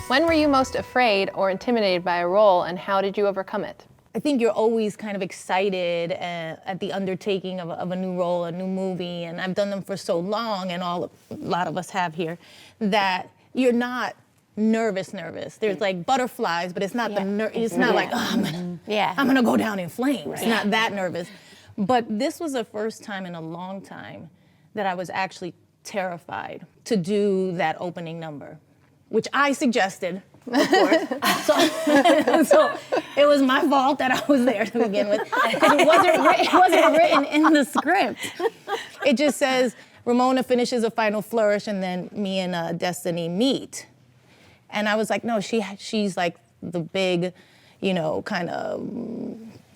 When were you most afraid or intimidated by a role, and how did you overcome it? I think you're always kind of excited at the undertaking of a new role, a new movie, and I've done them for so long, and a lot of us have here, that you're not nervous. There's like butterflies, but it's not it's not like, oh, I'm gonna go down in flames. It's not that nervous. But this was the first time in a long time that I was actually terrified to do that opening number, which I suggested, of course. So it was my fault that I was there to begin with. It wasn't written in the script. It just says, Ramona finishes a final flourish and then me and Destiny meet. And I was like, no, she's like the big, kind of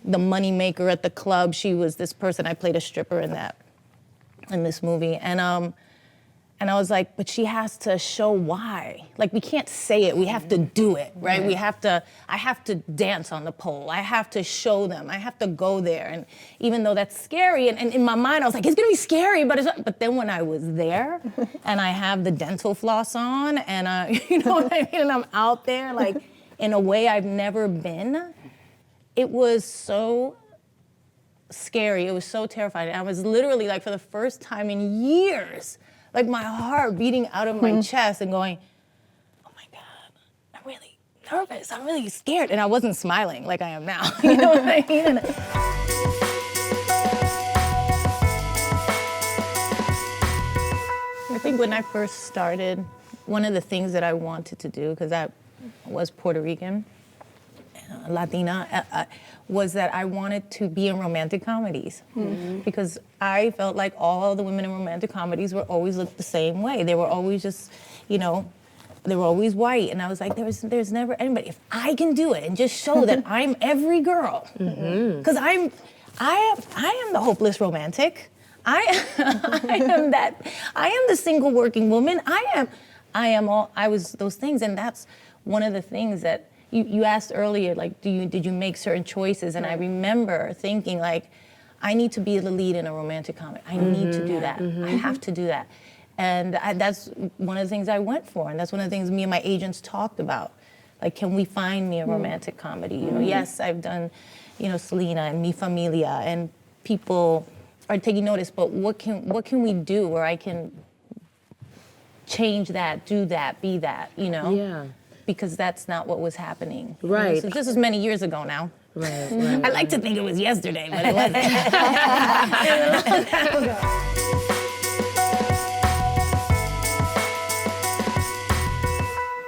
the money maker at the club. She was this person. I played a stripper in this movie. And I was like, but she has to show why. Like, we can't say it, we have to do it, right? I have to dance on the pole. I have to show them, I have to go there. And even though that's scary, and in my mind I was like, it's gonna be scary, but then when I was there, and I have the dental floss on, and you know what I mean, and I'm out there, like, in a way I've never been, it was so scary, it was so terrifying. I was literally, like, for the first time in years, like my heart beating out of my chest and going, oh my God, I'm really nervous, I'm really scared. And I wasn't smiling like I am now, you know what I mean? I think when I first started, one of the things that I wanted to do, because I was Puerto Rican, Latina, was that I wanted to be in romantic comedies because I felt like all the women in romantic comedies were always looked the same way. They were always just, they were always white, and I was like, there's never anybody. If I can do it and just show that I'm every girl, because I am the hopeless romantic. I am the single working woman. I was those things, and that's one of the things that. You asked earlier, like, did you make certain choices? And I remember thinking, like, I need to be the lead in a romantic comedy. I need to do that. I have to do that. And that's one of the things I went for. And that's one of the things me and my agents talked about. Like, can we find me a romantic comedy? Yes, I've done, Selena and Mi Familia, and people are taking notice, but what can we do where I can change that, do that, be that, Yeah. Because that's not what was happening. Right. So this is many years ago now. Right. I like to think it was yesterday, but it wasn't.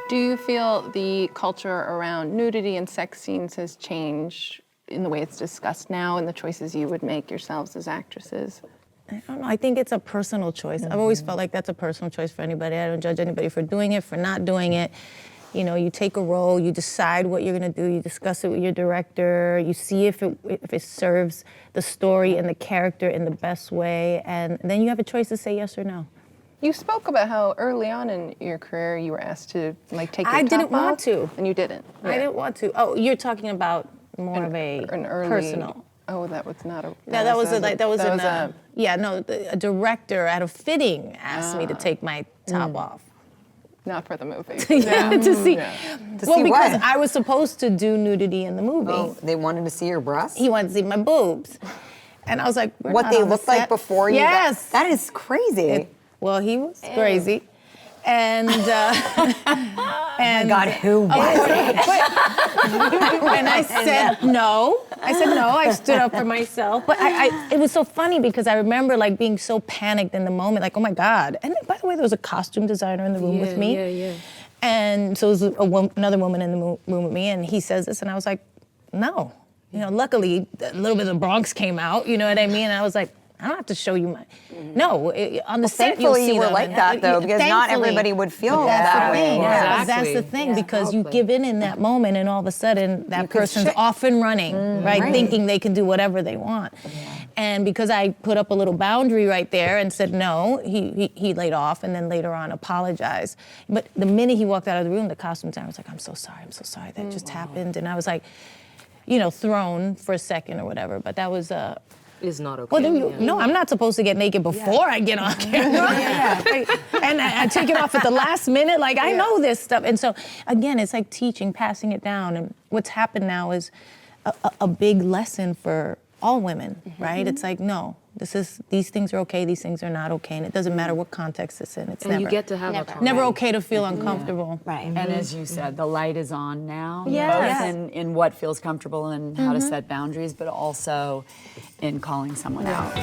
Do you feel the culture around nudity and sex scenes has changed in the way it's discussed now and the choices you would make yourselves as actresses? I don't know, I think it's a personal choice. I've always felt like that's a personal choice for anybody. I don't judge anybody for doing it, for not doing it. You take a role, you decide what you're gonna do, you discuss it with your director, you see if it serves the story and the character in the best way, and then you have a choice to say yes or no. You spoke about how early on in your career you were asked to take your top I didn't want off, to. and you didn't. I didn't want to. Oh, you're talking about more of an early personal. Oh, that was not a. A director at a fitting asked me to take my top off. Not for the movie. To see. To see because what? I was supposed to do nudity in the movie. Oh, they wanted to see your breasts? He wanted to see my boobs. And I was like, what they looked like before you? Yes. That is crazy. Well, he was crazy. And, oh my God, who was it? And I said no. I stood up for myself. But it was so funny because I remember like being so panicked in the moment, like, oh my God. And by the way, there was a costume designer in the room with me. Yeah. And so there was another woman in the room with me, and he says this, and I was like, no. Luckily, a little bit of the Bronx came out, you know what I mean? And I was like, I don't have to show you my. No, on the set you'll see Thankfully you were them. like that though, because not everybody would feel that way. Yeah. Exactly. That's the thing, because you give in that moment, and all of a sudden that person's off and running, right? Thinking they can do whatever they want. And because I put up a little boundary right there and said no, he laid off, and then later on apologized. But the minute he walked out of the room, the costume designer was like, I'm so sorry that just happened. And I was like, thrown for a second or whatever. But that was Is not okay. Well, then no, I'm not supposed to get naked before I get on camera. And I take it off at the last minute. Like, I know this stuff. And so, again, it's like teaching, passing it down. And what's happened now is a big lesson for all women, right? It's like, no, these things are okay, these things are not okay. And it doesn't matter what context it's in. It's and you get to have a never okay to feel uncomfortable. Right. And as you said, the light is on now, Yes. both in what feels comfortable and how to set boundaries, but also in calling someone out.